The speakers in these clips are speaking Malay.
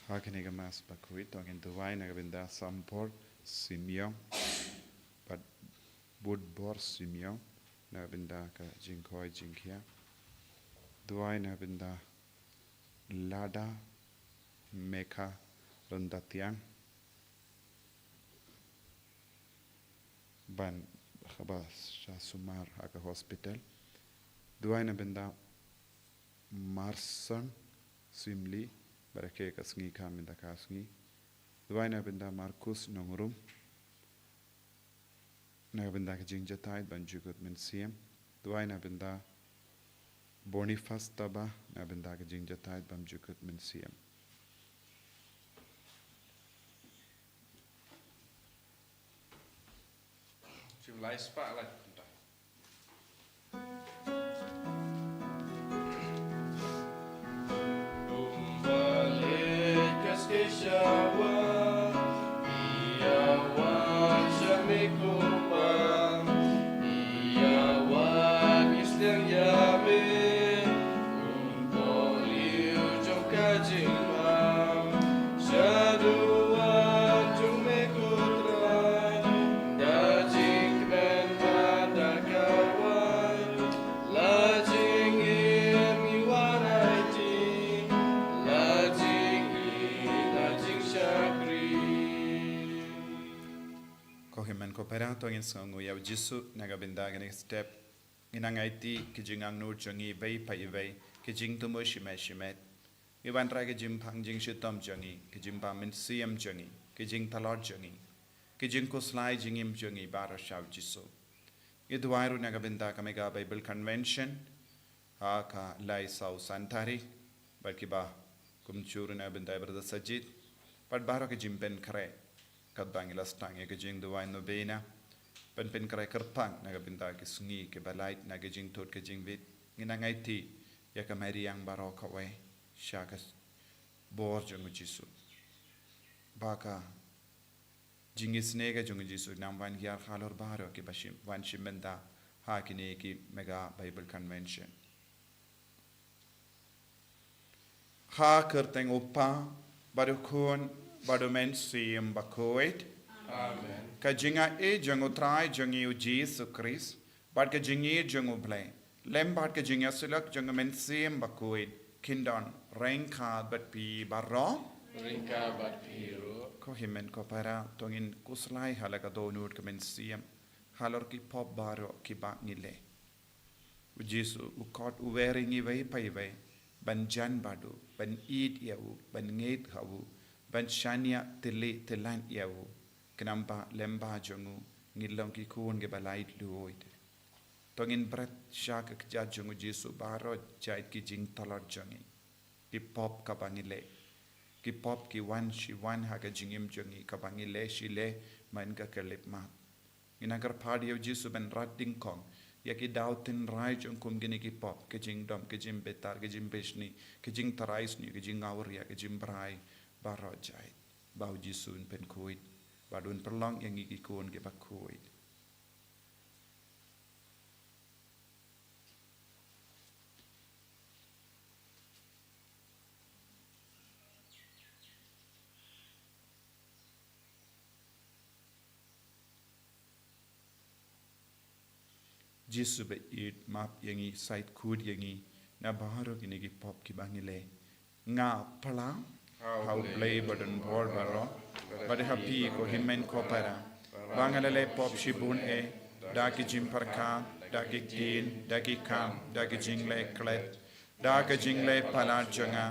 Hakiniga mas Bakhuid tongin Duwai nagabinda sampor simyo but budbor simyo nagabinda ka jinkoi jinkia Duwai nagabinda lada meka rondatiang ban khabas sumar aka hospital Duwai nagabinda marson simli barake ka Sngi kaminda ka Sngi Duwai nagabinda Markus nongrum nagabinda ka jingjatai banjugut min siem Duwai nagabinda Boniface taba nagabinda ka jingjatai banjugut min siem Jumlah ispak lah. Operator in Sngi yaw jisu nagabinda gani step inangaiti kijingang nur jongi vei pai vei kijing tumo shimet iwan ra kijim phang jing shitom jongi kijim pa min siem jongi kijing talot jongi kijing ko slai jingim jongi bara shaw jisu idwairu nagabinda kamega Bible convention ka lai sau santari barkiba kumchuru nagabinda brother sajid but baro kijim pen kare kadang ilas tang ya kejing Duwai no bena pen krai kerpang naga binta ke Sngi ke balait naga jing tot ke jing bit nginangai ti ya kamari yang baro kawai syakas bor jong jisu baka jingis nega jong jisu nam wan yar khalor baro ke bashim wan shimenda ha kini ki mega Bible convention ha kerteng upa baru kun Bado men siem Bakhuid. Amen. Ka jinga e jango trai jangi u Jesus Christ. Bad ka jingi jango blay. Lem bad ka jinga silak jango men siem Bakhuid. Kindon rengka bat pi barro. Ringka bat piru. Ko himen ko para tongin kuslai halaka donut ka men siem. Halor ki pop baro ki bak nile. U Jesus u kot u weringi vei pai vei. Ban jan badu. Ban eat yau. Ban ngeit hawu. Ban shania tili tilan yawu kenamba lemba jongu ngilong ki kun ge balait luoid tongin brat shak kja jongu jisu baro jait ki jing talot jongi ki pop ka bangile ki pop ki wan shi wan ha ka jingim jongi ka bangile shile man ka kelip mat inagar phadi jisu ben rat ding kong ya ki dautin rai jong kum gini ki pop ke jing dom ke jing betar ke jing beshni ke jing tarais ni ke jing awur ya ke jing brai baro jai bau jisun pen kuit badun perlong yang iki kun ke Bakhuid jisu be it map yangi site kud yangi na baharo kini ki pop ki bangile nga pala how play badun bor baro bade happy ko himen ko para bangalale pop shibun e da ki jim parka da ki tin da ki kam da ki jingle klet da ki jingle palat janga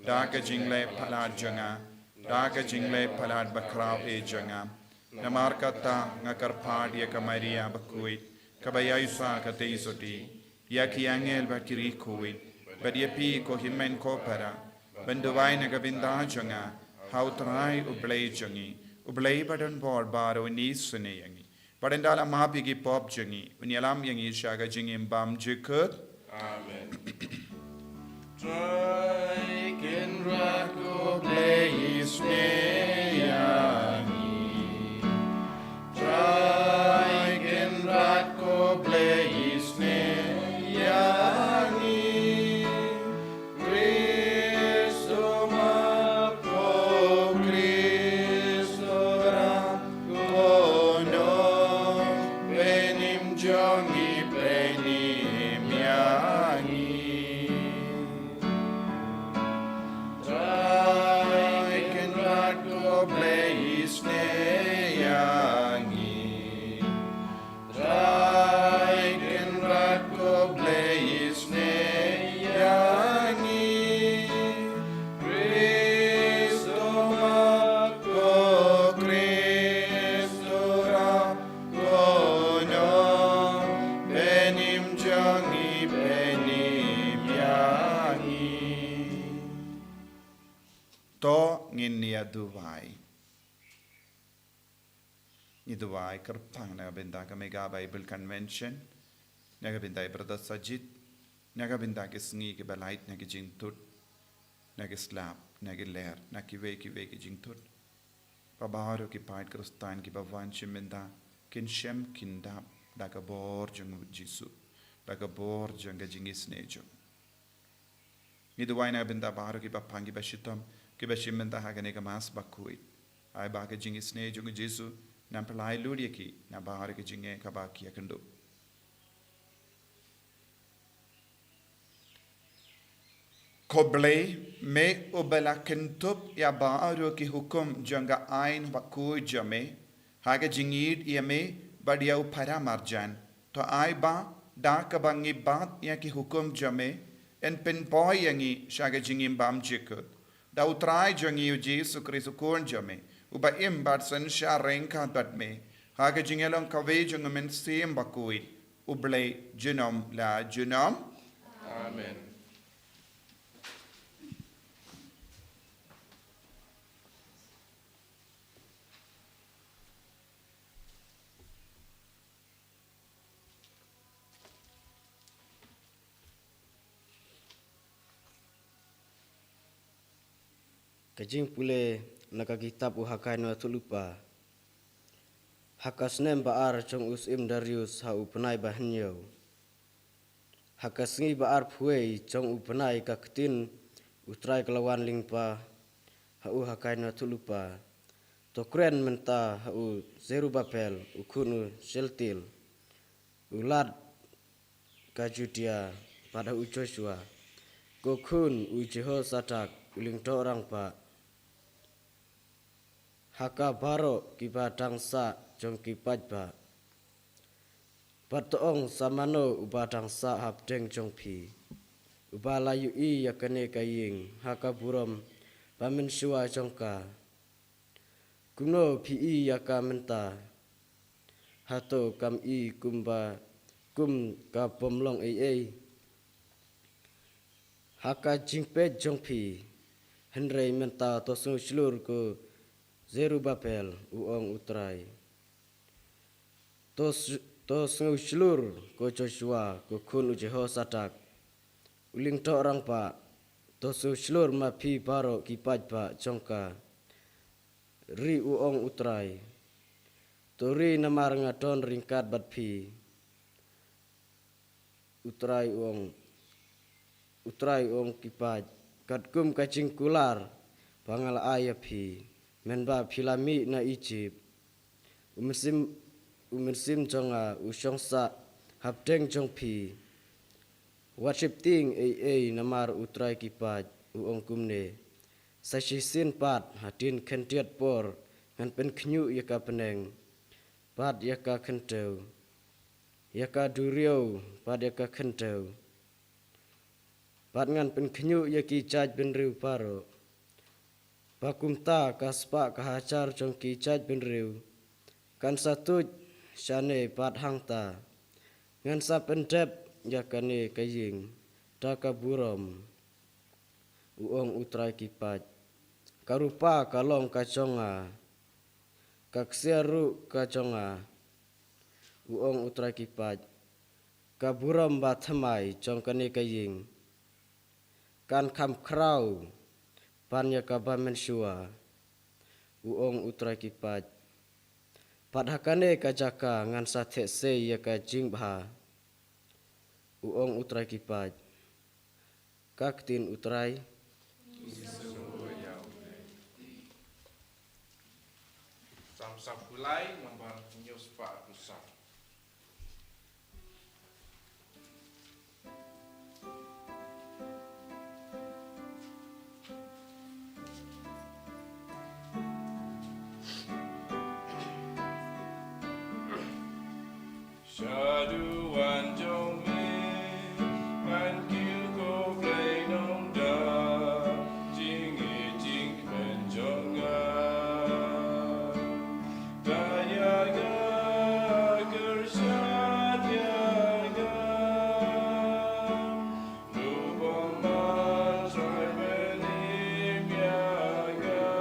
da ki jingle palat janga da ki jingle palat bakrao e janga namar kata ngakar pad ya kamaria Bakhuid kabaya yusa kate isoti ya ki angel bakiri kuit bade pi ko himen ko para Benduwai nagabinda jonga how try ublay jongi ublay badan bor baro ni sune yangi badandala mapigi pop jongi unyalam yangi shaga jingim bam jikut Amen. Try can rock ublay yangi Try can rock ublay yangi Kristo mapko ngin nia duwai. Ni duwai kerpang nagabinda ka mega Bible Convention. Nagabinda brother Sajid. Nagabinda ke Sngi ke balait nagi jingtut. Nagi slap, nagi ler, nagi ve ki jingtut. Pabaharo ki pait krustan ki bavan chiminda. Kin shem kindap daga bor jang Jisu. Daga bor jang jingis nejo. Ni duwai nagabinda baharo ki bapangi bashitam. Ki bashimenda hagane ka mas Bakhuid. Ay baga jingis nejo Jisu. Nampalai ludia ki na baharo ki jinge ka baki akendo. Koble me ubala kentup ya baharo ki hukum janga ain Bakhuid jame. Haga jingid ya me badiau para marjan. To ay ba da kabangi bat ya ki hukum jame. En pen boy yangi shaga jingim bam jikut. Da utrai jangi Jesu Kristo korn jame. Uba imbat san sha renka dat me. Haga jingelong kawe jangamen siem Bakhuid. Uble genom la genom. Amen. Kajing pule naka kitab uhakai no tulupa. Hakas nem baar chong usim Darius ha upanai bahanyo. Hakas ngi baar puei chong upanai kaktin utrai kelawan lingpa ha uhakai no tulupa. Tokren menta ha u Zerubabel ukunu Sheltil. Ulad kajudia pada u Joshua. Kokun u Jehosadak uling to orang pa. Haka baro kiba dangsa jong kipat ba. Patoong samano uba dangsa habdeng jong pi. Uba layu I yakane kaying haka buram pamen shua jongka. Kuno pi I yaka menta. Hato kam I kumba kum ka pomlong ei. Haka jingpet jong pi. Henry menta tosung slur ko Zerubabel uong utrai. Tos ngushlur ko Joshua ko kun Jehosadak. Uling to orang pa. Tos ngushlur ma pi baro kipat pa jongka. Ri uong utrai. Tori namar ngadon ringkat bat pi. Utrai uong kipat. Katkum kacing kular. Bangal ayah pi. Menba pilami na Egypt. Umirsim jonga usyongsa habdeng jong pi. Worship ting namar utrai kipat uong kumne. Sasisin pat hadin kentiat por ngan pen knyu yaka peneng. Pat yaka kentau. Yaka duriau pat yaka kentau. Pat ngan pen knyu yaki jaj benriu paro. Bakumta kaspa kahacar jongki jaj benriu. Kan satu syane pat hangta. Ngan sa pendep yakane kaying. Daka buram. Uong utrai kipat. Karupa kalong kajonga. Kaksiaru kajonga. Uong utrai kipat. Kaburam batamai jongkane kaying. Kan kam krau. Panya kabamen shua. Uong utrai kipat. Padhakane kajaka ngan sathe se yaka jingbha. Uong utrai kipat. Kaktin utrai. Sam kulai nomor news pak pusat. Shadu wanjong me man kiu ko play nong da jingpynbna Taïew kyrshan yaga Nuboman trai benim yaga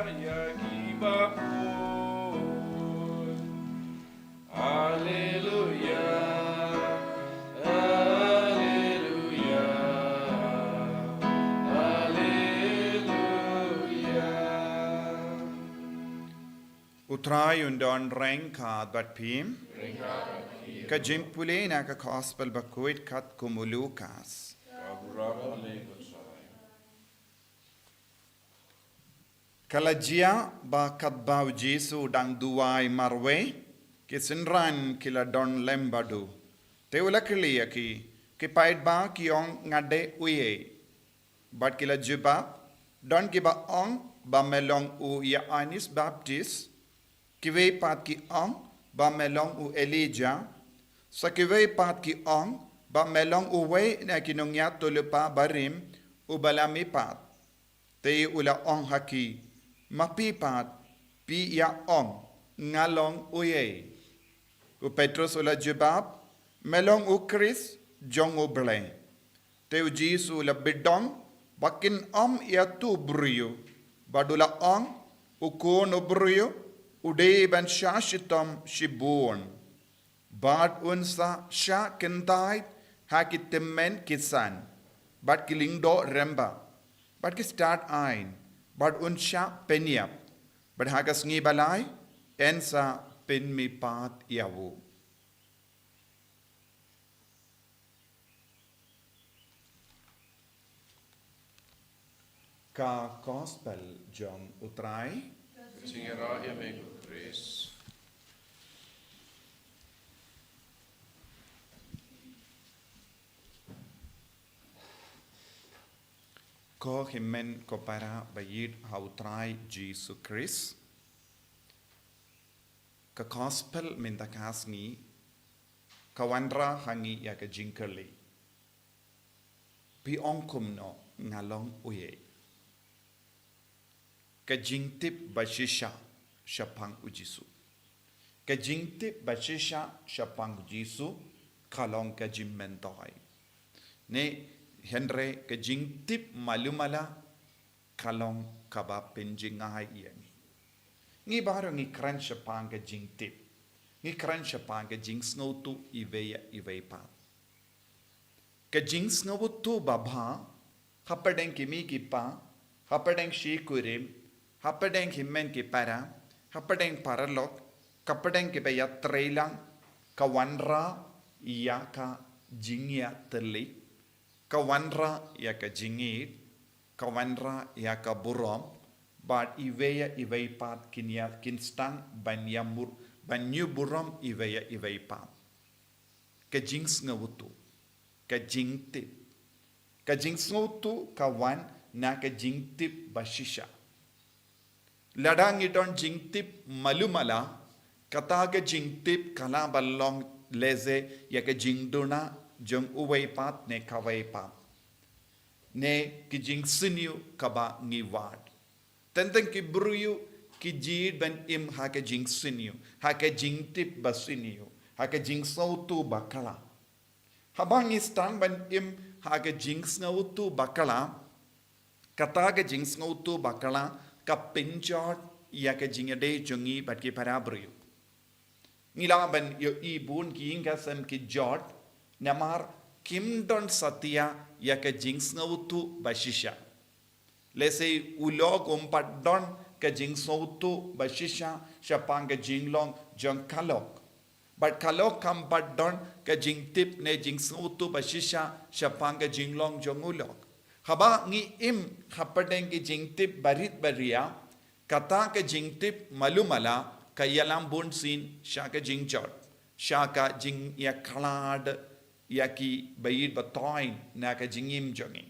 yaki Bakhuid. Hallelujah, Hallelujah, Hallelujah. Utrai undon reng kad bat pim. Ka jimpule na ka gospel Bakhuid kat kumulukas. Kalajia ba katbau Jesu dang duai marwe kisinran kila don lembadu. Teula kilia ki pait ba kiong ngade uye. But kila jibab don kiba ong ba melong u ya anis baptist kiwe pat ki ong ba melong u Elijah sa kiwe pat ki ong ba melong u we na kinongya tulupa barim u balami pat. Te ula ong haki mapipat pi ya ong ngalong uye. U Petrus ula jibab melong u Chris jong u ble. Te u Jesu ula bidong bakin ya tu bruyo. Badula ong u kon u bruyo ude ban shashitom shibun. Bad unsa sha kentai hakitemen kisan. Bad kilingdo remba. Bad ki start ein. Bad unsha penyap. Bad hagas ngi balai ensa pen mi pat yawu. Ka gospel jong utrai. Singerahi mego Chris. Ko himen ko para bayid hautrai Jesus Christ. Ka gospel minta kasngi kawandra hangi ya ka jinkerli. Pi ongkum no ngalong uye. Ka jingtip bashisha shapang ujisu. Ka jingtip bashisha shapang ujisu kalong ka jimmentoy. Ne Henry ke jingtip malumala kalong kaba penjingai yani. Ngi baro ngi kran shapang ke jingtip. Ngi kran shapang ke jing snow tu iveya iveipa. Ke jing snow tu babha hapadeng kimi kipa hapadeng shi kurim hapadeng himmen ki para hapadeng paralok kapadeng ki beya trailang kawanra yaka jingya terli kawanra yaka jingit, kawanra yaka burom, but iveya iveipat kinya kinstang banyamur banyu burom iveya iveipat. Ka jings ngawutu, ka jingtip, ka jings ngawutu kawan na ka jingtip bashisha. Ladang idon jingtip malumala, kata ka jingtip kala balong leze yaka jingduna jong uweipat ne kaweipat. Ne ki jing sinyu kaba ngiwad. Tentang ki bruyu ki jid ban im ha ka jing sinyu. Ha ka jing tip basinyu. Ha ka jing sautu bakala. Habang istang ban im ha ka jing sautu bakala. Kata ka jing sautu bakala ka pinjot ya ka jing ade jongi bat ki para bruyu. Ngila ban yo ibun ki inga sam ki jot namar kimdon satya yaka jingsngautu bashisha. Lese ulog umpadon ka jingsngautu bashisha shapanga jinglong jong kalok. But kalok kampadon ka jingtip ne jingsngautu bashisha shapanga jinglong jong ulog. Haba ngi im hapadeng ki jingtip barit baria kata ka jingtip malumala ka yalam bunsin shaka jingjot. Shaka jing yaklad yaki bayid batoin na ka jingim jongi.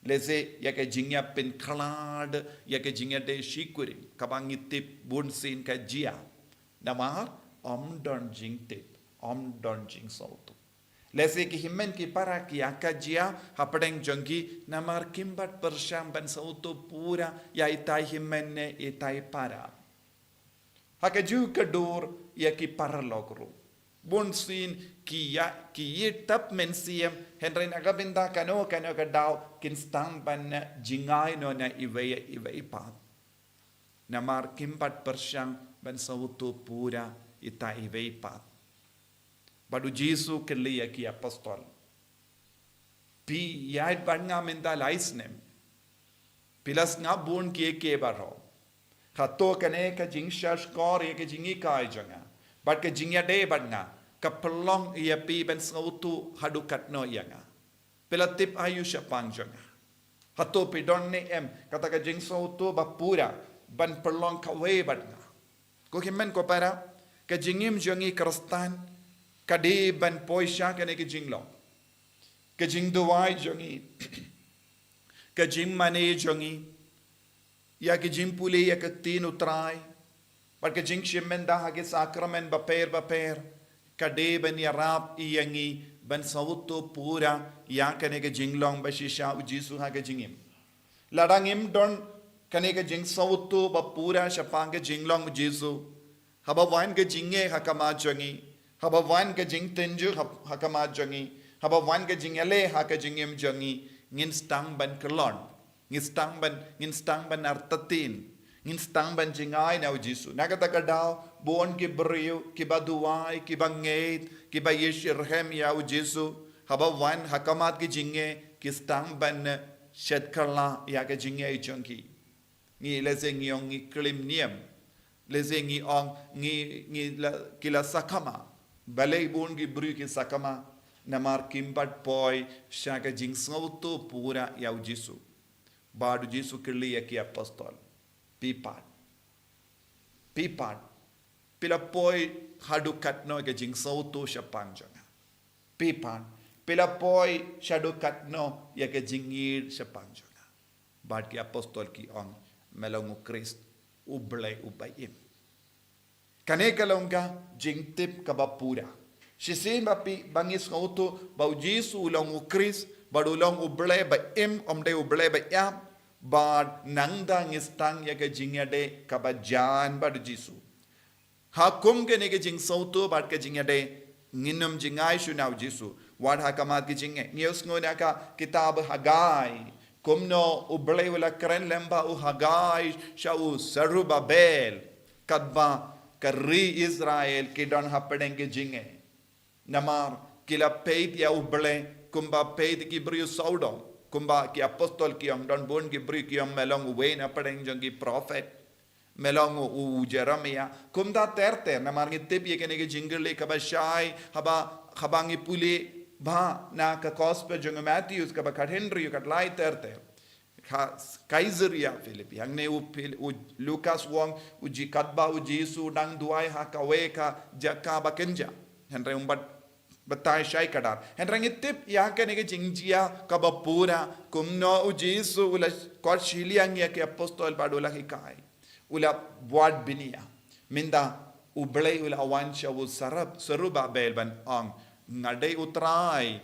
Leze yaka jingya pin kalad yaka jingya de shikurim kabangitip bunsin ka jia. Namar omdon jingtip omdon jing sautu. Leze ki himmen ki para ki aka jia hapadeng jongi namar kimbat persyam ban sautu pura ya itai himmen ne itai para. Haka ju kadur yaki para lokru. Bunsin kiya tap mensiem henry nagabinda kano ka daw kinstang ban jingai no na iveya pat. namar kimpat persyang ban sautu pura ita iveipat. Badu Jesu keli ki apostol. Pi yait ban nga mental aisnem. Pilas nga bun ki baro. Kato kane ka jing shash kor ye ka jingi kai janga. Bat ka jingya de ban nga kapelong ia pi ban sautu hadukat no yanga. Pelatip ayu syapang janga. Hato pi don ne em kata ka jing sautu bapura ban perlong kawe ban nga. Ko kimen ko para ka jingim jangi kristan kadi ban poisha kane ka jinglong. Ka jing duwai jangi. Ka jing mane jangi. Ya ke jing puli ya ke tin utrai. Par ke jing shimen da hage sakramen baper. Kade ban yarap iyangi ban sauto pura ya kane ke jinglong bashisha ujisu hage jingim. Ladangim don kane ke jing sauto bapura shapang ke jinglong ujisu. Haba wain ke jinge hakama jangi. Haba wain ke jing tenju hakama jangi. Haba wain ke jingele hake jingim jangi. Ngin stang ban kelon. Ngin stang ban artatin. Ngin stang ban jingai na ujisu. Nakata kadaw bon ki beriu ki baduai ki bangait ki bayishirhem ya ujisu. Haba wan hakamat ki jinge ki stang ban shedkarla ya ke jinge jangi. Ngi leze ngi ong ngi klim niem. Leze ngi ong ngi kila sakama. Balay bon ki beriu ki sakama. Namar kimbat poi shaka jing sauto pura ya ujisu. Badu Jesu kili ya ki apostol. Pipat. Pila poi hadukat no ke jing sauto syapang janga. Pipat. Pila poi shadukat no ya ke jingir syapang janga. Bad ki apostol ki ong melongu Christ ublay ubayim. Kane kalongka jing tip kabapura. Shisin bapi bangis ngauto bau Jesu ulang Christ badulong ublay bayim omde ublay bayam. Bad nangda ngistang ya ke jingyade kabajan badu Jesu. Hakum ke ne ke jing sauto bad ke jingyade nginum jingai shunau Jesu. Wad hakamat ke jingye. Nios ngona ka kitab Hagai. Kumno ublay wala keren lemba u Hagai shau Serubabel. Kadba kari Israel ke don hapadeng ke jingye. Namar kila peit ya ublay kumba peit ki brio saudong. Kumba ki apostol ki ang don bon ki bri ki ang melong uwe na padeng jang ki prophet melong u Jeremia kumda ter na marngi tip ye kene ke jingle ka ba shai habangi puli ba na ka gospel jang Matthew ka ba Henry ka lai ter Kaiseria Philippi ang ne u Lucas wong u ji katba u Jesu dang duai ha ka we ka jaka ba kenja Henry umbat Batai syai kadar. Henrang itip ya ke nege jingjia kabapura kumno u Jesu ula kor shiliang ya ke apostol badula hikai. Ula buat binia. Minda ublay ula awansha u Serubabel ban ang ngade utrai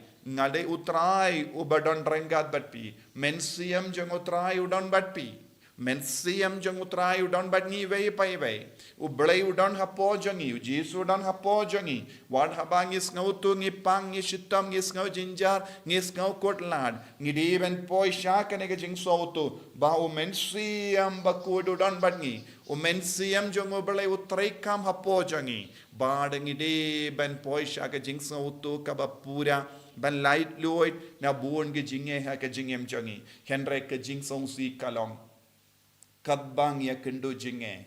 u badon rengat batpi. Mensiam jang utrai udon batpi. Mensiam jang utrai udon bat ngi wei pai wei. Ublay udon hapo jangi, Jesu udon hapo jangi. Wad haba ngis ngau tu ngi pang ngi shitam ngis ngau jinjar ngis ngau kotlad. Ngi di ben poi shaka nega jing sautu. Ba u mensiam Bakhuid udon bat ngi. U mensiam jang ublay utrai kam hapo jangi. Ba ngi di ben poi shaka jing sautu kabapura. Ban light loid na buon ge jinge ha ka jingem jangi. Henry ka jing song si kalong. Kadbang ya kendo jinge.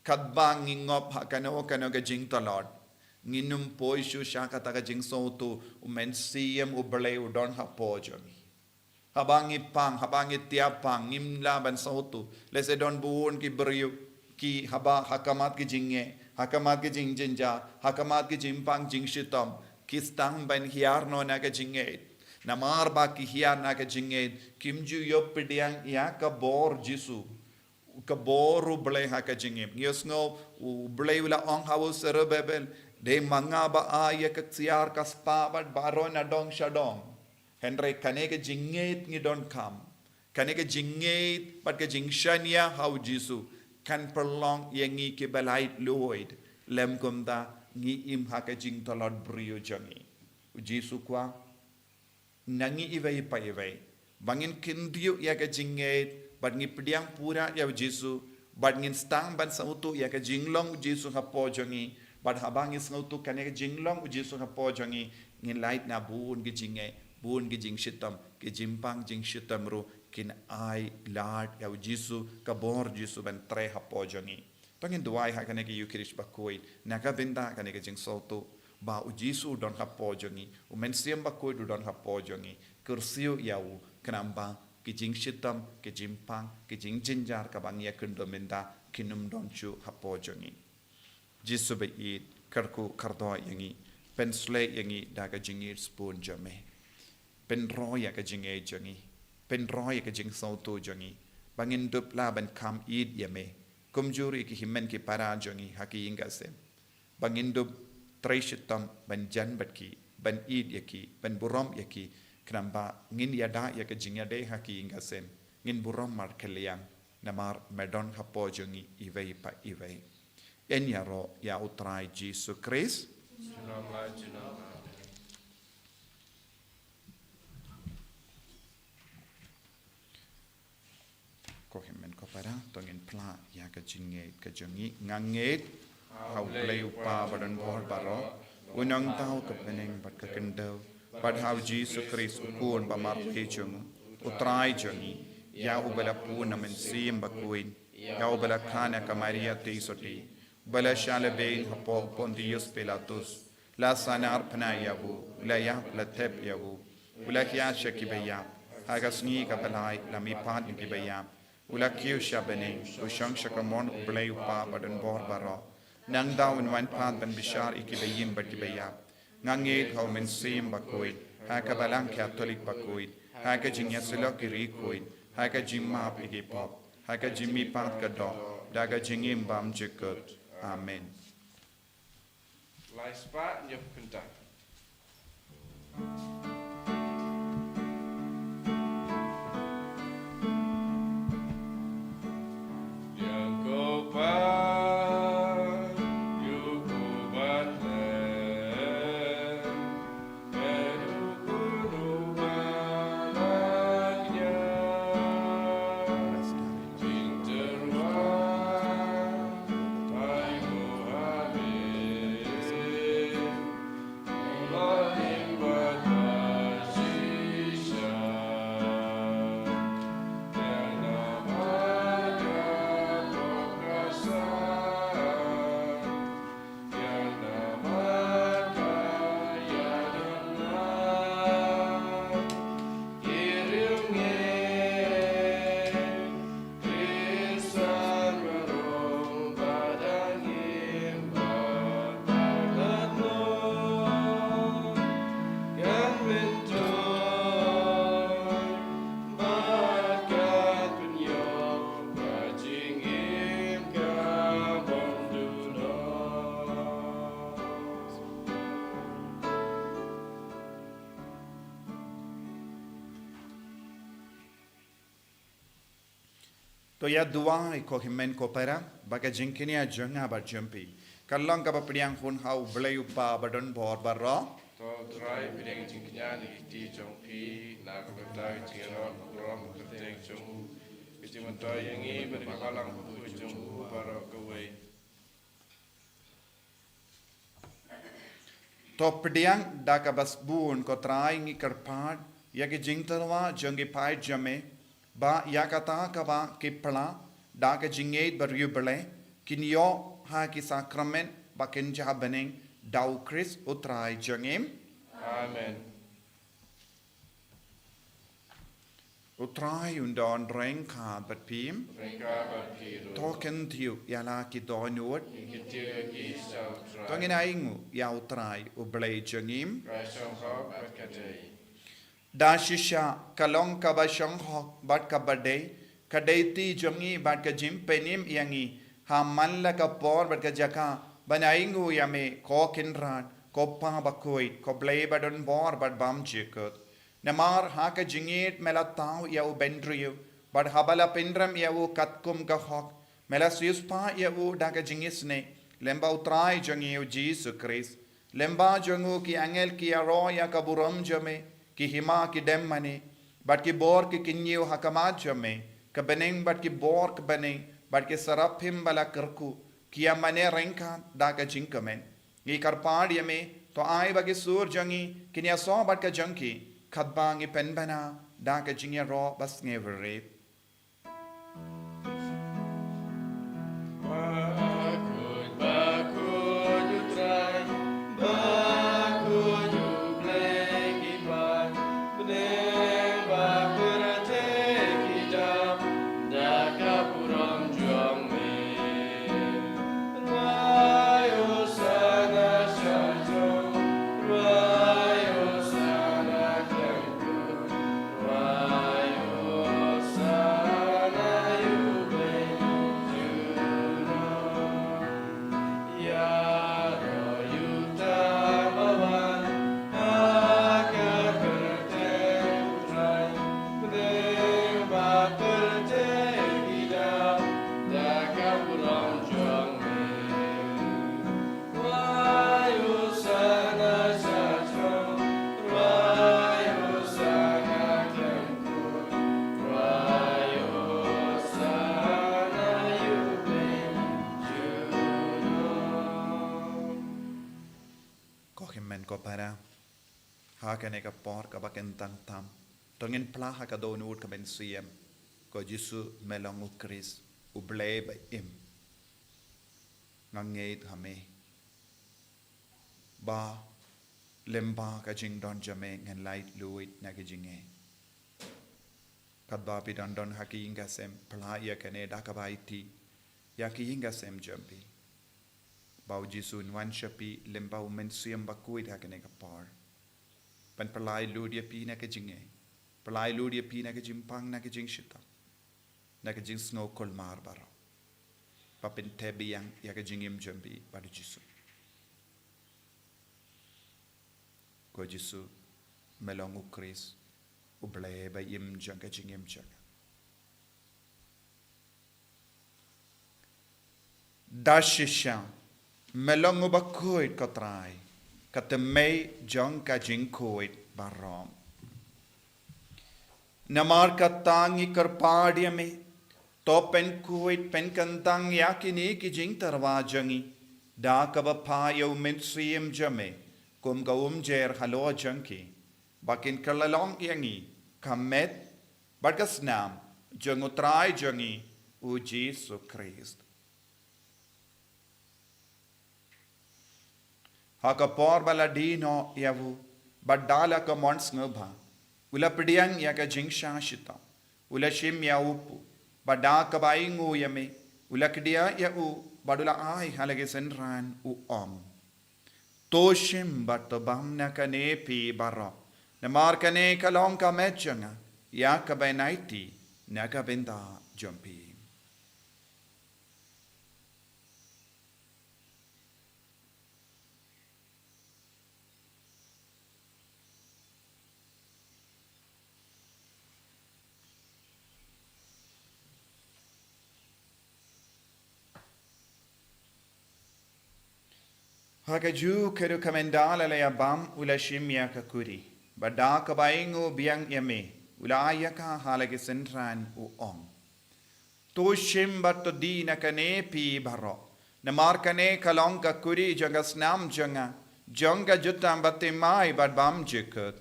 Kadbang ngingop hakano ka jing talod. Nginum poishu shaka taka jing sautu umensiam ublay udon hapo jangi. Habangi pang, habangi tiapang, ngimla ban sautu. Lese don buon ki beriu ki haba hakamat ki jinge. Hakamat ki jing jinja. Hakamat ki jimpang jing shitom. Kistang ban hiar no na ka jinge. Namar ba ki hiar na ka jinge. Kimju yop pidiang ya ka bor Jesu. Kaboru blay ha ka jingim. Ngiyos ngo, blay wala ong hawo Serubabel. De manga ba ya kaksiar kaspabat baro na dong shadong. Henry kaneke jinget ngi don kam. Kaneke jinget pat ka jingshan ya haw Jesu. Kan perlong yengi ke balait loid. Lem kumda ngi im ha ka jing talod brio jangi. Jesu kwa nangi iway pa iway. Bangin kindiyo ya ka jinget. But ngi pediang pura ya Jesu But ngin stang ban sautu ya ka jinglong Jesu hapo jongi. But habang is ngautu kan ya ka jinglong Jesu hapo jongi. Ngin lait na buun ki jinge. Buun ki jing shitam. Ki jimpang jing shitam ru. Kin ai lad ya Jesu ka bor Jesu ban tre hapo jongi. Tongin duai ha kan ya ka Eucharist Bakhuid. Naka bynta kan ya ka jing sautu. Ba u Jesu don hapo jongi. U mensiam Bakhuid don hapo jongi. Kursiu ya u kenamba. Ki jing shitam, ki jimpang, ki jing jinjar ka bang ya kendo minda kinum don chu hapo jongi. Jesu be it karku kardo yangi pen slay yangi daga jingir spoon jame. Pen roya ka jinge jongi. Pen roya ka jing sauto jongi. Bangin dup la ban kam id yame. Kumjuri ki himen ki para jongi haki inga sem. Bangin dup tray shitam ban jan batki ban id yaki ban buram yaki. Kenapa ngin yada ya ke jingya deh haki inga sem ngin buram mar keliang namar medon hapo jongi iwei pa iwei en yaro ya utrai Jesu Christ ko himen ko para tongin pla ya ke jingye ke jongi nganget hau play upa badan bor baro unang tau ke peneng bat ke kendau. But how Jesus Christ ukun pamar hejung utrai jongi ya ubala puna men sim Bakhuid ya ubala kana ka Maria teisoti bala shale bein hapo Pontius Pilatus la sanar pna yahu la ya la tep yahu ula kya shaki beya haga Sngi ka balai la mi pan ki beya ula kyu shabene ushang shakamon ublay upa badan bor baro nang daw in wan pan ban bishar ikibeyim bat ki beya ngangit hau men sim Bakhuid haka balang Catholic Bakhuid haka jingya silok Bakhuid haka jimma pigi pop haka jimmi pat ka do daga jingim bam jikut amen Lai spat nyep kentak. Yang kau to ya dua ko himen ko para baga jingkinia jonga ba jumpi kallang ka papriang hun hau blay upa badon bor barro To try bideng jingknya ni ti jong pi na ko dai jingon rom keteng jong Bijiman Taïew ini berkalang ujung para kawai. Thohdieng da ka bas buun ko trai ngi karpad ya ki jingtarwa jongi pai jame ba ya kata ka ba ki pla da ka jingeit bar yubale kinyo ha ki sakrament ba kin jabeneng dau Chris utrai jongim Amen. utrai undon reng ka bat pim Mereka berkira. token tiu ya la ki donut Kita kisah try. tongin aingu ya utrai ublei jongim Rasyong kau berkata. da shisha kalong ka ba shong hok bat ka bade kadaiti jongi bat ka jingpynbna yangi ha manla ka por bat ka jaka banaingu yame ko kinran ko pa Bakhuid ko blay badon bor bat bam jikut namar ha ka jingit mela taw ya u bendriu bat habala pindram ya u katkum ka hok mela siuspa ya u da ka jingisne lemba utrai jongi u Jesus Christ lemba jongu ki angel ki aro ya ka buram jame ki hima ki dem mane bat ki bor ki kinyu hakamat jame ka beneng bat ki bor ka beneng but ke sarap him bala kerku kia mane rengkan da ka jingkamen ngi karpadi me to ai bagi sur jangi kinia so bat ka jangki khatbang i penbana da ka jingya ro bas ngevere Bakhuid utrai, Bakhuid ublek ipan, bening bakerte kijam, daka puram juang me. Rayo sana syajong, rayo sana kelku, rayo sana yubeng juno. Ya royuta bawan, akar kerteng utrai, bening bakerte kidam, daka puram juang me. Rayo sana syajong, rayo sana kelku, rayo sana yubeng juno. ko himmen ko para ha ka ne ka por ka baken tang tam tongin pla ha ka do nur ka ben siem ko jisu melong u kris u ble ba im ngangeit hame ba lemba ka jing don jame ngan light luit na ka jinge kat ba pi don don ha ki inga sem pla ya ka ne da ka ba iti ya ki inga sem jampi bau jisu wan shapi lemba u men siem Bakhuid ha ka ne ka par pan palai ludia pi na ka jinge palai ludia pi na ka jimpang na ka jing shita na ka jing snow kol mar baro papin tebi yang ya ka jingim jambi pada jisu ko jisu melong u kris u ble ba yim jang ka jingim jang dashisha melong u Bakhuid ka trai ka te mei jang ka jing khoid barom namar ka tangi kar padia me to pen khoid pen kantang yakini ki jing tarwa jangi da ka ba pha yo men siem jame kum ga jer halo janki bakin kalalong yangi kamet bagas nam jangu trai jangi u Jesu Christ haka por bala dino yavu badala ka mons ngba ula pediang ya ka jingsha shita ula shim ya upu bada ka baingu yame ula kdia ya u badula ai halage senran u toshim batobam na kane pi baro na mar kane kalong ka mechanga ya ka benaiti na ka benda jumpi haka ju keru kamendala le abam ula shimya ka kuri bada ka baingu biang yame ula ayaka halage sentran u to shim batto dina kane pi baro na mar kane kalong ka kuri janga snam janga jutam batte mai bad bam jikut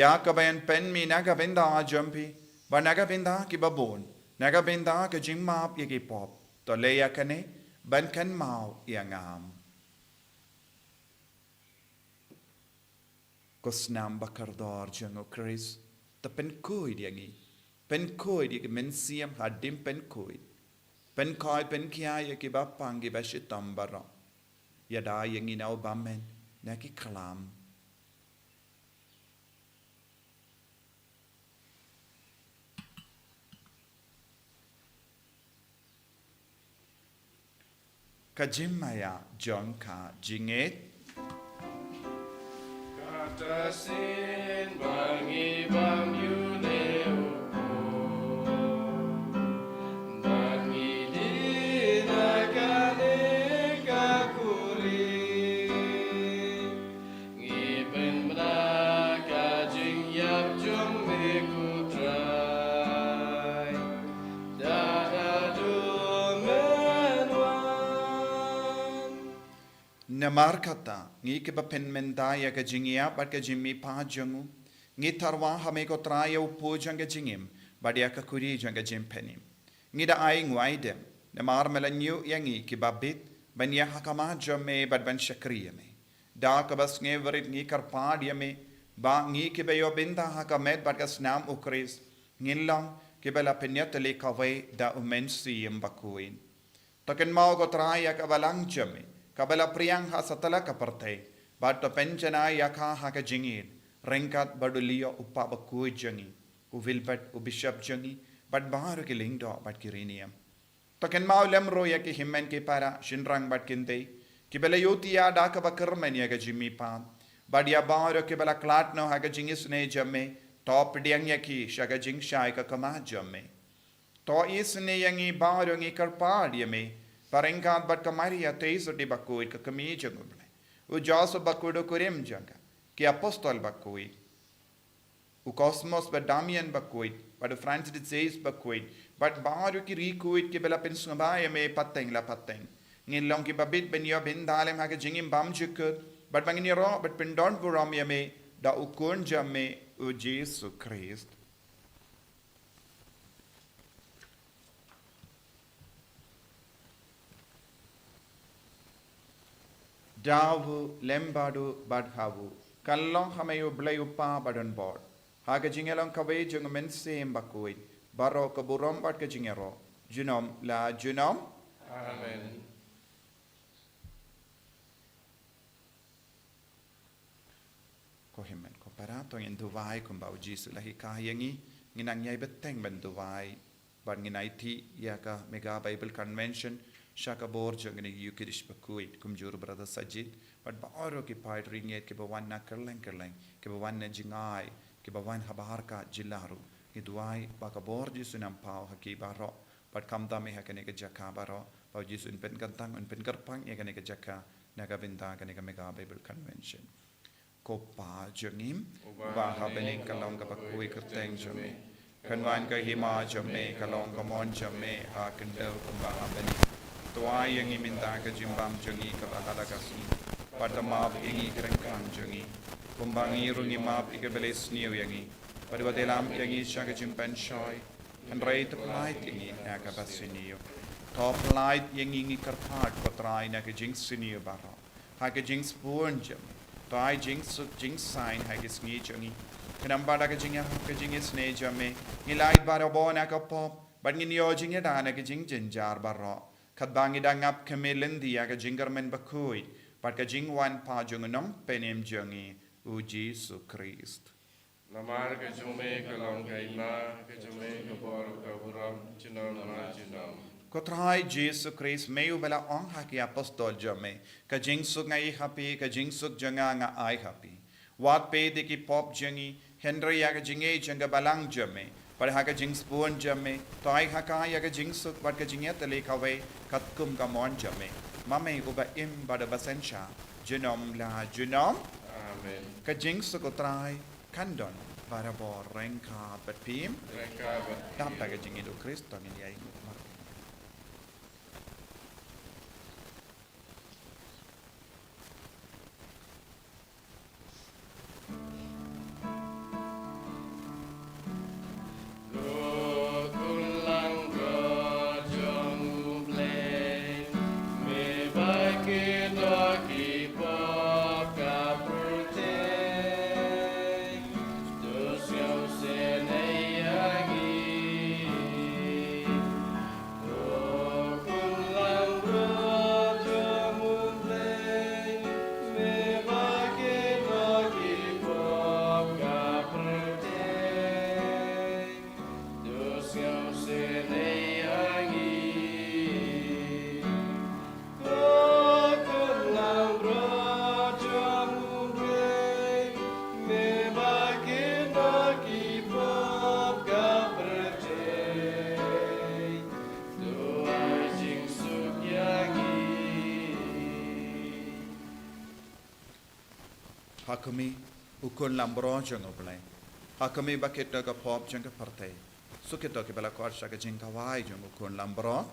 ya ka bayan pen mi naga benda jumpi ba naga benda ki babon naga benda ka jingmap yaki pop to le ya kane ban kan mau yangam ko snam bakardor jango Chris ta pen koi diangi pen koi di men siam hadim pen koi pen koi pen kia ya ki bapang ki bashitam bara ya da yangi nau bamen na ki kalam kajimaya jonka jinget Katasin bangi bam yuneu bangi dina kane kakuri ngipynbna kajing yap jong mekutrai dada dume namar kata ngi ke bapen mendaya ke jingia bat ke jimmi pa jangu ngi tarwa hame ko Taïew po janga jingim badia ka kuri janga jingpynbna ngi da ai ngwai dem namar melanyu yangi ke babit banya hakama jamme bat ban shakriya me da ka bas nge verit ngi karpad yame ba ngi ke bayo bynta hakamet bat ka snam ukris ngilang ke bela penyatele kawai da umensi yam Bakhuid taken mau ko Taïew ka balang jamme kabela priang ha satala ka partay bat to penchana yakha ha ka jingid rengkat badulia upa Bakhuid jangi u vilbat u bishop jangi bat baharu ke lingdo bat kiriniam taken mau lemro ya ke himmen ke para shinrang bat kinte ki bela yotia da ka bakarmen ya ka jimmi pa badia baharu ke bela klat no ha ka jingis ne jamme Thohdieng ya ki shaga jing shai ka kama jamme to isne yangi baharu ngi karpad yame parengkat bat kamaria teiso di Bakhuid ka kami janguble u jaso Bakhuid kurim janga ki apostol Bakhuid u cosmos bat Damian Bakhuid bat Francis de Says Bakhuid bat baru ki rikuid ki bela pensubaya me pateng la pateng ngilong ki babit benyo bindalem ha ka jingim bam jukut bat bangini ro bat pendon buram yame da ukun jamme u Jesus Christ Dawu lembadu badhawu kallong hamayu blayupa badon board haga jingelong kawai jung mense Bakhuid baro kaburom bad ka jingero junom la junom Amen. ko himmen ko parato in duwai kumbau Jesus lahi kahyangi nginang yai beteng ben duwai bad nginaiti yaka mega Bible convention Shaka borja ngani Yukirish Bakhuid kumjur brother Sajid but baaro ki part ringet ke bawan na kerleng ke bawan na jingai ke bawan habarka jilaru ki duai baka borji sunam pau haki baro but kamta me hakane ke jaka baro pau jisun pen kantang un pen karpang ya kane ke jaka naga bynta kane ke mega Bible convention ko pa jangim ba habening kalong ka Bakhuid kerteng jame kanwan ka hima jame kalong ka mon jame ha kendel kumba habening Taïew yang minta ke jimbam jangi ke bahala kasih pada maaf yangi kerengkang jangi kumbangi rungi maaf ike beles niu yangi pada watelam yangi syaga jimpan shoy and rate light yangi naga basiniu top light yangi ngi karpat patrai naga jing siniu baro haga jing spoon jam tai jing suk jing sign haga sngi jangi kenamba daga jingya haga jing sne jamme ngi light baro bona ka pop but ngi nio jingya dana ke jing jinjar baro Kadbangi dangap kemelin dia ke jingermen Bakhuid, pat ke jingwan pa jungunong penem jangi u Jesus Christ. Namar ke jume ke long kaima ke jume ke bor ke buram jinom nama jinom. Kotrai Jesus Christ meu bela ong haki apostol jame ke jingsuk ngai happy ke jingsuk janga nga ai happy. Wat pe de ki pop jangi Henry ya ke jinge janga balang jame. Pada haka jings pun jamme, toai haka ya ke jingsuk bad ke jinget tele kawe katkum kamon jamme. Mame uba im bada basensha, junom la junom. Amen. Ke jingsuk utrai kandon para bor rengka betpim. Rengka betpim. Dap ke jingidu Kriston ini ai. Hakami ukun lambro jango blai. Hakami bakit daga pop janga partai. Sukito ke bala kwar shaga jinga wai jango ukun lambro.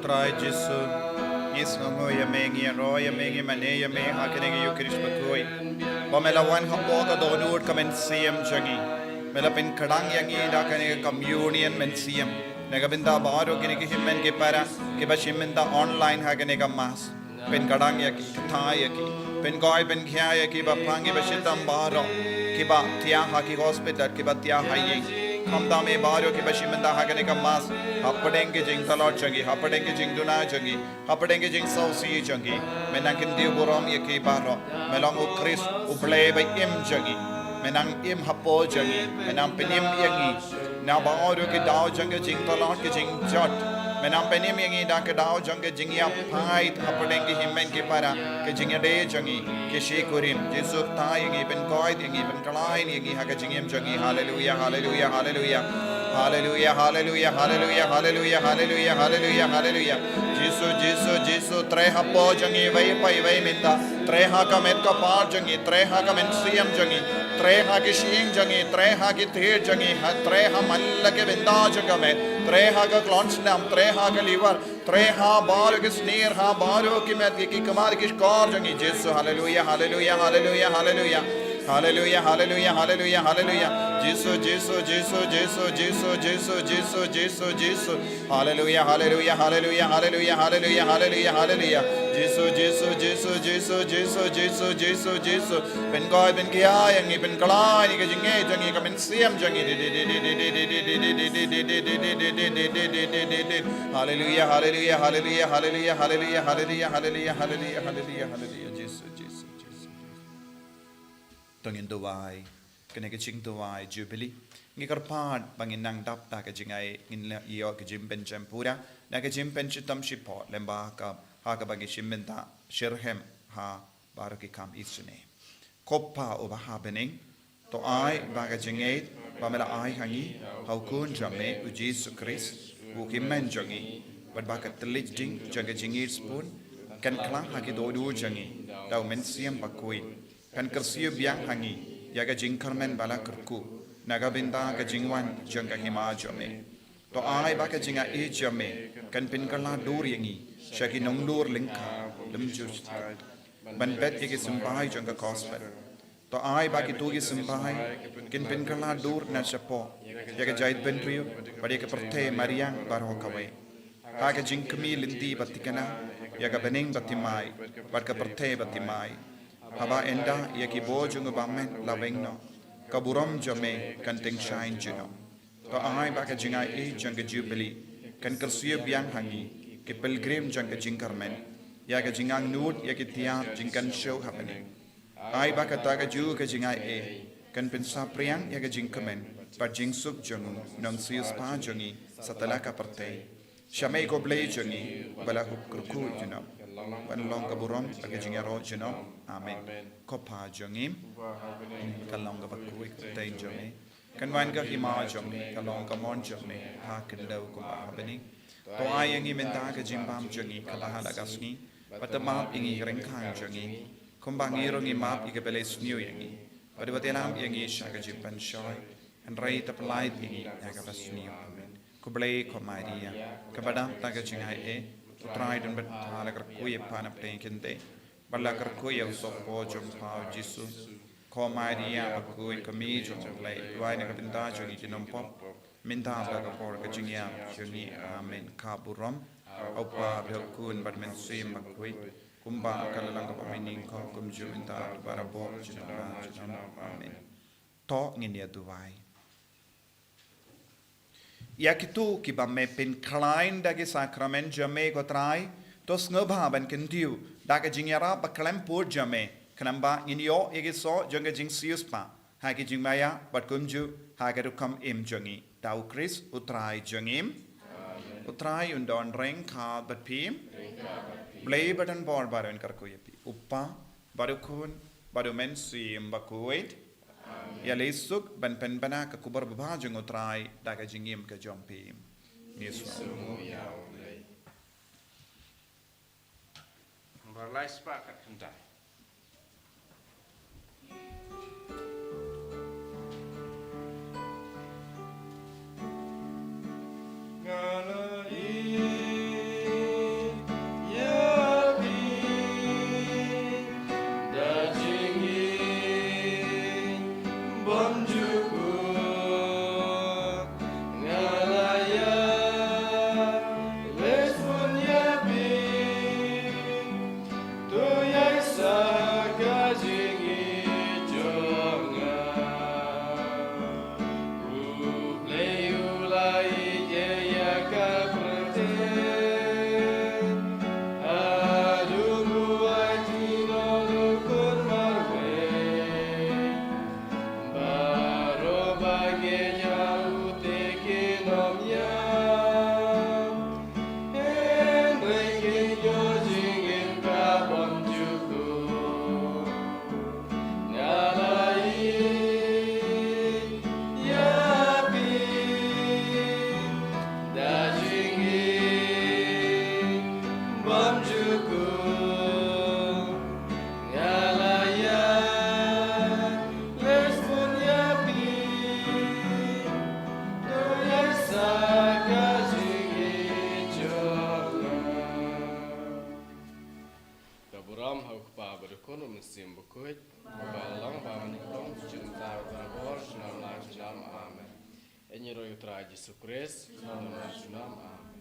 utrai Jesu Sngi ya mengi ro ya mengi mane ya me hakene yu Kristo Bakhuid pamelawan hapo ka donur kamen siam jangi melapin kadang yangi da kane communion men siam nagabinda baro kini ki himmen ke para ke bashimenda online hakene ka mas pen kadang ya ki thai ya ki pen goi pen khya ya ki ba phangi bashitam baro ki ba tia ha ki hospital ki ba tia hayi kamda me baro ki bashimenda hakene ka mas hapadenge jing talot jangi hapadenge jing duna jangi hapadenge jing sausi jangi menakin diu borom ya ki baro melang u Chris u play by im jangi menang im hapo jangi menang penim yangi na baro ki dao jangi jing talot ki jing jot menang penim yangi da ke dao jangi jing ya pait hapadenge himmen ki para ke jing de jangi ke she kurim jesu ta yangi pen koi yangi pen kalai yangi ha ke jing im jangi hallelujah hallelujah hallelujah Hallelujah, hallelujah, hallelujah, hallelujah, hallelujah, hallelujah, hallelujah. Jesus, treha po jangi vai pai vai minta. Treha ka met ka par jangi, treha ka men siam jangi, treha ki shing jangi, treha ki thir jangi, treha malla ke binda janga met, treha ka glonsnam, treha ka liver, treha bar ki snir ha baro ki met ki kamal ki skor jangi. Jesus, hallelujah, hallelujah, hallelujah, hallelujah. Hallelujah, hallelujah, hallelujah, hallelujah. Jesus. Hallelujah, hallelujah, hallelujah, hallelujah, hallelujah, hallelujah, hallelujah. Jesus. Ben goi ben kia yangi ben kalai ni kajinge jangi kamen siam jangi. Hallelujah, hallelujah, hallelujah, hallelujah, hallelujah, hallelujah, hallelujah, hallelujah, hallelujah, hallelujah. Jesus. Tongin tuwai, kene ke ching tuwai jubilee. Ngi karpad bangin nang dap ta ke jingai ngin iyo ke jingpynbna pura na ke jingpynbna tam shipot lemba ka ha ka bagi bynta shirhem ha baru ki kam isne. Koppa o ba happening to ai baga jingai pamela ai hangi hau kun jamme u Jesus Christ u kimmen jangi bad ba ka telit ding jaga jingir spoon kan klang ha ki do du jangi dau men siam Bakhuid kan kersiu biang hangi yaga jingkarmen bala kerku naga bynta ka jingwan jangka hima jame to ai ba ka jinga e jame kan pin kala dur yangi shaki nongdur lingka lemju ban bet ye simbai jangka gospel to ai ba ki tu ki simbai kin pin kala dur na chapo yaga jait bentriu padi ka perthe mariang baro kawe ha ka jingkami linti batikana yaga bening batimai bar ka perthe batimai haba enda yaki bojung bamen lavengno kaburam jame kan ting shine jino to ai ba ka jinga e jang jubilee kan kersiu biang hangi ke pilgrim jang jingkarmen ya ka jingang nut ya ki tiap jingkan show happening ai ba ka ta ka ju ka jinga e kan pensa priang ya ka jingkamen pa jingsuk jang nang sius pa jangi satala ka parte shamai ko blay jangi bala ko kurku jino ban long kaburam ka jinga ro jino amen kopa jangim kalong ka Bakhuid tay jame kan wan ka hima jame kalong ka mon jame ha kendau ko happening to ayangi menta ka jimbam jangi kalahala kasni patamap ingi rengkhang jangi kumbangi rongi map ikapele sniu yangi padwatelam yangi shaka jimpan shoy and rai taplai ingi yaga basniu amen kublai ko maria kabadam ta ka jingai e try dan bet hala kar kuye pana penkente balla kar kuye so po jom pa jisu ko maria Bakhuid kami jom play wai na kabinta jongi kinom pop minta ba ka por ka jingya jongi amen kaburam opa belkun bat men sim Bakhuid kumba kalalang ka pamining ko kumju minta para bo jinam amen to nginia duwai yakitu ki ba me pin klein da ke sakrament jame ko trai to snobha ban kentiu da ka jingyara ba klempur jame kanamba inyo egiso jonga jing siuspa ha ki jingmaya bat kumju ha ka kam im jongi dau Chris utrai jongim utrai undon reng kha bat pim blay batan bor baron karku yapi uppa barukun baru men sim Bakhuid ya lesuk ban penbana ka kubar babajung utrai daga jingim ka jompim yesu Berlai sepakat hentai. Ngala Mawkhlam berkono mesim Bakhuid. Balang baman kong cinta tabor senam la senam amen. Enyi royu traji sukres senam la senam amen.